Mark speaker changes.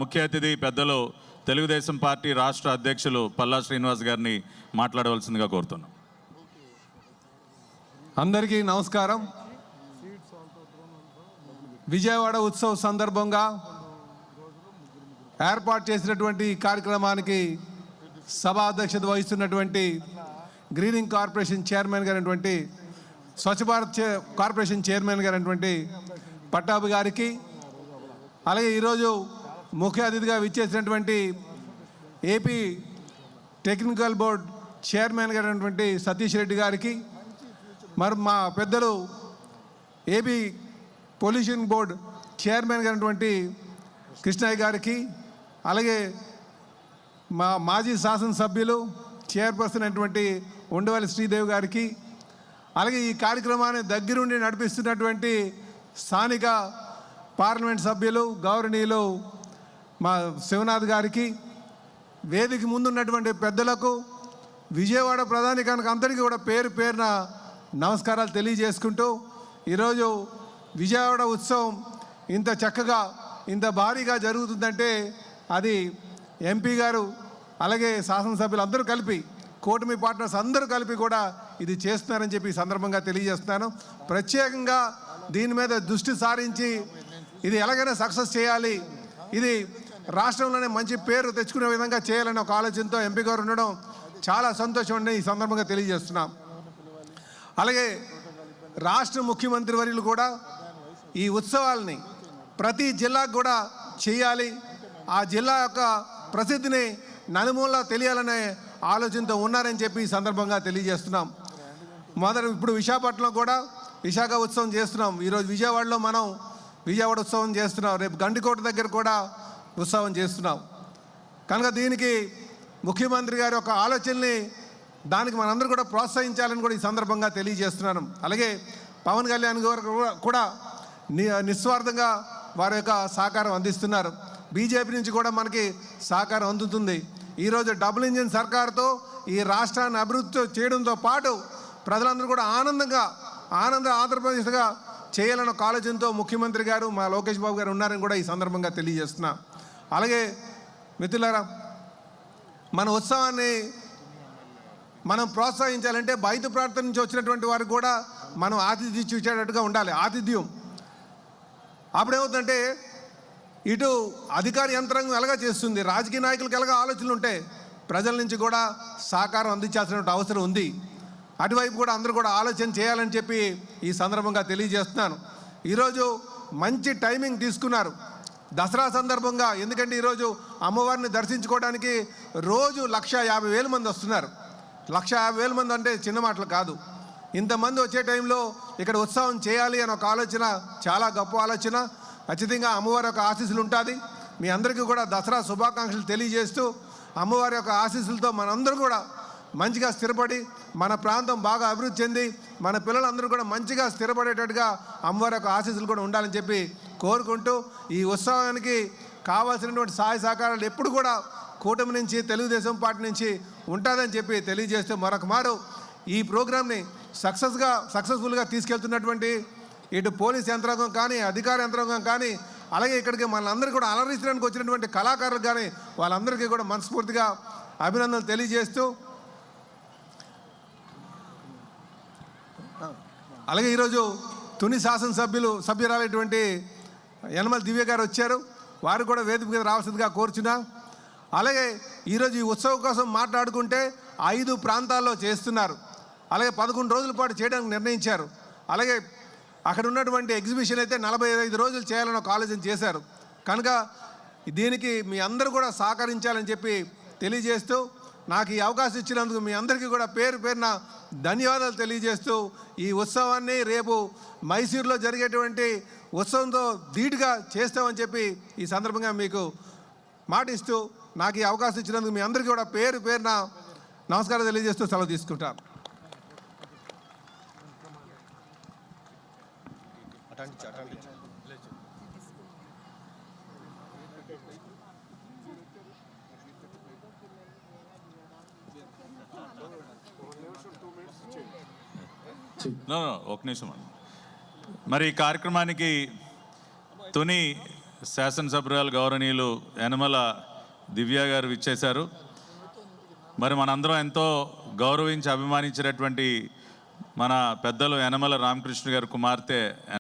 Speaker 1: ముఖ్య అతిథి పెద్దలు తెలుగుదేశం పార్టీ రాష్ట్ర అధ్యక్షులు పల్లా శ్రీనివాస్ గారిని మాట్లాడవలసిందిగా కోరుతున్నాం.
Speaker 2: అందరికీ నమస్కారం. విజయవాడ ఉత్సవ్ సందర్భంగా ఏర్పాటు చేసినటువంటి కార్యక్రమానికి సభా అధ్యక్షత వహిస్తున్నటువంటి గ్రీనింగ్ కార్పొరేషన్ చైర్మన్ గారైనటువంటి స్వచ్ఛ భారత్ కార్పొరేషన్ చైర్మన్ గారైనటువంటి పట్టాభి గారికి, అలాగే ఈరోజు ముఖ్య అతిథిగా విచ్చేసినటువంటి ఏపీ టెక్నికల్ బోర్డ్ చైర్మన్ గారైనటువంటి సతీష్ రెడ్డి గారికి, మరి మా పెద్దలు ఏపీ పొల్యూషన్ బోర్డ్ చైర్మన్ గారైనటువంటి కృష్ణయ్య గారికి, అలాగే మా మాజీ శాసనసభ్యులు చైర్పర్సన్ అయినటువంటి ఉండవల్లి శ్రీదేవి గారికి, అలాగే ఈ కార్యక్రమాన్ని దగ్గరుండి నడిపిస్తున్నటువంటి స్థానిక పార్లమెంట్ సభ్యులు గౌరవనీయులు మా శివనాథ్ గారికి, వేదిక ముందున్నటువంటి పెద్దలకు, విజయవాడ ప్రధానికానికి అందరికీ కూడా పేరు పేరున నమస్కారాలు తెలియజేసుకుంటూ, ఈరోజు విజయవాడ ఉత్సవం ఇంత చక్కగా ఇంత భారీగా జరుగుతుందంటే అది ఎంపీ గారు అలాగే శాసనసభ్యులు అందరూ కలిపి, కూటమి పార్ట్నర్స్ అందరూ కలిపి కూడా ఇది చేస్తున్నారని చెప్పి ఈ సందర్భంగా తెలియజేస్తున్నాను. ప్రత్యేకంగా దీని మీద దృష్టి సారించి ఇది ఎలాగైనా సక్సెస్ చేయాలి, ఇది రాష్ట్రంలోనే మంచి పేరు తెచ్చుకునే విధంగా చేయాలనే ఒక ఆలోచనతో ఎంపీ గారు ఉండడం చాలా సంతోషం అండి ఈ సందర్భంగా తెలియజేస్తున్నాం. అలాగే రాష్ట్ర ముఖ్యమంత్రి వర్యులు కూడా ఈ ఉత్సవాల్ని ప్రతి జిల్లాకు కూడా చేయాలి, ఆ జిల్లా యొక్క ప్రసిద్ధిని నలుమూలలా తెలియాలనే ఆలోచనతో ఉన్నారని చెప్పి ఈ సందర్భంగా తెలియజేస్తున్నాం. ఇప్పుడు విశాఖపట్నంలో కూడా విశాఖ ఉత్సవం చేస్తున్నాం. ఈరోజు విజయవాడలో మనం విజయవాడ ఉత్సవం చేస్తున్నాం, రేపు గండికోట దగ్గర కూడా ఉత్సవం చేస్తున్నాం. కనుక దీనికి ముఖ్యమంత్రి గారి యొక్క ఆలోచనని దానికి మనందరూ కూడా ప్రోత్సహించాలని కూడా ఈ సందర్భంగా తెలియజేస్తున్నాను. అలాగే పవన్ కళ్యాణ్ గారు కూడా నిస్వార్థంగా వారి యొక్క సహకారం అందిస్తున్నారు. బీజేపీ నుంచి కూడా మనకి సహకారం అందుతుంది. ఈరోజు డబుల్ ఇంజిన్ సర్కారుతో ఈ రాష్ట్రాన్ని అభివృద్ధి చేయడంతో పాటు ప్రజలందరూ కూడా ఆంధ్రప్రదేశ్గా చేయాలన్న ఆలోచనతో ముఖ్యమంత్రి గారు మా లోకేష్ బాబు గారు ఉన్నారని కూడా ఈ సందర్భంగా తెలియజేస్తున్నా. అలాగే మిత్రులారా, మన ఉత్సవాన్ని మనం ప్రోత్సహించాలంటే బయట ప్రాంతం నుంచి వచ్చినటువంటి వారికి కూడా మనం ఆతిథ్యం చూసేటట్టుగా ఉండాలి. ఆతిథ్యం అప్పుడేమవుతుందంటే ఇటు అధికార యంత్రాంగం ఎలాగా చేస్తుంది, రాజకీయ నాయకులకు ఎలాగా ఆలోచనలు ఉంటాయి, ప్రజల నుంచి కూడా సహకారం అందించాల్సిన అవసరం ఉంది. అటువైపు కూడా అందరూ కూడా ఆలోచన చేయాలని చెప్పి ఈ సందర్భంగా తెలియజేస్తున్నాను. ఈరోజు మంచి టైమింగ్ తీసుకున్నారు దసరా సందర్భంగా. ఎందుకంటే ఈరోజు అమ్మవారిని దర్శించుకోవడానికి రోజు 150,000 మంది వస్తున్నారు. 150,000 మంది అంటే చిన్న మాటలు కాదు. ఇంతమంది వచ్చే టైంలో ఇక్కడ ఉత్సవం చేయాలి అని ఒక ఆలోచన చాలా గొప్ప ఆలోచన. ఖచ్చితంగా అమ్మవారి యొక్క ఆశీస్సులు ఉంటుంది. మీ అందరికీ కూడా దసరా శుభాకాంక్షలు తెలియజేస్తూ, అమ్మవారి యొక్క ఆశీస్సులతో మనందరూ కూడా మంచిగా స్థిరపడి మన ప్రాంతం బాగా అభివృద్ధి చెంది మన పిల్లలందరూ కూడా మంచిగా స్థిరపడేటట్టుగా అమ్మవారి యొక్క ఆశీస్సులు కూడా ఉండాలని చెప్పి కోరుకుంటూ, ఈ ఉత్సవానికి కావాల్సినటువంటి సహాయ సహకారాలు ఎప్పుడు కూడా కూటమి నుంచి తెలుగుదేశం పార్టీ నుంచి ఉంటుందని చెప్పి తెలియజేస్తూ, మరొక మారు ఈ ప్రోగ్రామ్ని సక్సెస్ఫుల్గా తీసుకెళ్తున్నటువంటి ఇటు పోలీస్ యంత్రాంగం కానీ అధికార యంత్రాంగం కానీ, అలాగే ఇక్కడికి మనందరికీ కూడా అలరించడానికి వచ్చినటువంటి కళాకారులు కానీ వాళ్ళందరికీ కూడా మనస్ఫూర్తిగా అభినందనలు తెలియజేస్తూ, అలాగే ఈరోజు తుని సభ్యురాలైనటువంటి యనమల దివ్య గారు వచ్చారు, వారు కూడా వేదిక మీద రావాల్సిందిగా కోరుచున్నా. అలాగే ఈరోజు ఈ ఉత్సవం కోసం మాట్లాడుకుంటే 5 ప్రాంతాల్లో చేస్తున్నారు, అలాగే 11 రోజుల పాటు చేయడానికి నిర్ణయించారు. అలాగే అక్కడ ఉన్నటువంటి ఎగ్జిబిషన్ అయితే 45 రోజులు చేయాలని ఒక ఆలోచన చేశారు. కనుక దీనికి మీ అందరూ కూడా సహకరించాలని చెప్పి తెలియజేస్తూ, నాకు ఈ అవకాశం ఇచ్చినందుకు మీ అందరికీ కూడా పేరు పేరున ధన్యవాదాలు తెలియజేస్తూ, ఈ ఉత్సవాన్ని రేపు మైసూరులో జరిగేటువంటి ఉత్సవంతో ధీటుగా చేస్తామని చెప్పి ఈ సందర్భంగా మీకు మాటిస్తూ, నాకు ఈ అవకాశం ఇచ్చినందుకు మీ అందరికీ కూడా పేరు పేరున నమస్కారం తెలియజేస్తూ సెలవు తీసుకుంటాను.
Speaker 1: ఒక నిమిషం. మరి ఈ కార్యక్రమానికి తుని శాసనసభ్యురాలు గౌరవనీయులు యనమల దివ్య గారు విచ్చేశారు. మరి మనందరం ఎంతో గౌరవించి అభిమానించినటువంటి మన పెద్దలు యనమల రామకృష్ణ గారి కుమార్తె